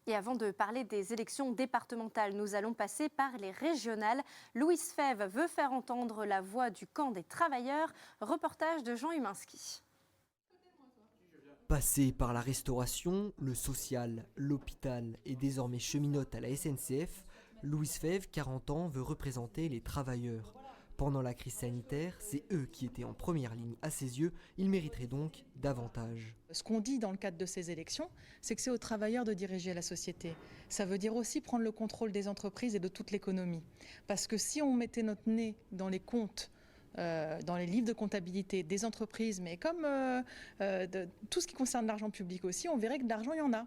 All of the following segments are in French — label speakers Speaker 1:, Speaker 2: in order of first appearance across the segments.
Speaker 1: Et avant de parler des élections départementales, nous allons passer par les régionales. Louise Fèvre veut faire entendre la voix du camp des travailleurs. Reportage de Jean Huminski.
Speaker 2: Passée par la restauration, le social, l'hôpital et désormais cheminote à la SNCF, Louise Fèvre, 40 ans, veut représenter les travailleurs. Pendant la crise sanitaire, c'est eux qui étaient en première ligne à ses yeux, ils mériteraient donc davantage.
Speaker 3: Ce qu'on dit dans le cadre de ces élections, c'est que c'est aux travailleurs de diriger la société. Ça veut dire aussi prendre le contrôle des entreprises et de toute l'économie. Parce que si on mettait notre nez dans les comptes, dans les livres de comptabilité des entreprises, mais comme de tout ce qui concerne l'argent public aussi, on verrait que de l'argent, il y en a.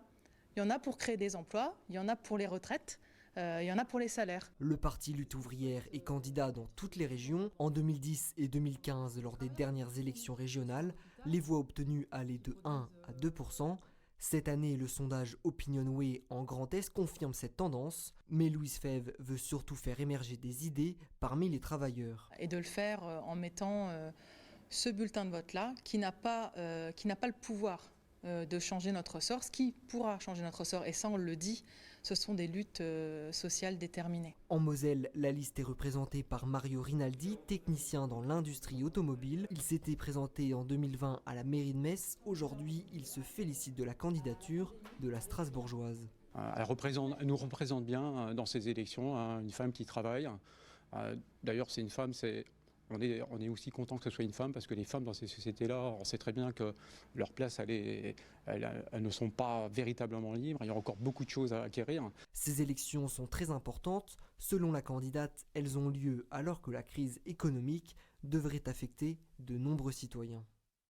Speaker 3: Il y en a pour créer des emplois, il y en a pour les retraites, il y en a pour les salaires.
Speaker 2: Le parti Lutte ouvrière est candidat dans toutes les régions. En 2010 et 2015, lors des dernières élections régionales, les voix obtenues allaient de 1 à 2%. Cette année, le sondage Opinionway en Grand Est confirme cette tendance, mais Louise Fèvre veut surtout faire émerger des idées parmi les travailleurs.
Speaker 3: Et de le faire en mettant ce bulletin de vote-là, qui n'a pas le pouvoir de changer notre sort. Ce qui pourra changer notre sort, et ça on le dit, ce sont des luttes sociales déterminées.
Speaker 2: En Moselle, la liste est représentée par Mario Rinaldi, technicien dans l'industrie automobile. Il s'était présenté en 2020 à la mairie de Metz. Aujourd'hui, il se félicite de la candidature de la Strasbourgeoise.
Speaker 4: Elle nous représente bien dans ces élections, une femme qui travaille. D'ailleurs, c'est une femme, on est aussi content que ce soit une femme parce que les femmes dans ces sociétés-là, on sait très bien que leur place, elles ne sont pas véritablement libres. Il y a encore beaucoup de choses à acquérir.
Speaker 2: Ces élections sont très importantes. Selon la candidate, elles ont lieu alors que la crise économique devrait affecter de nombreux citoyens.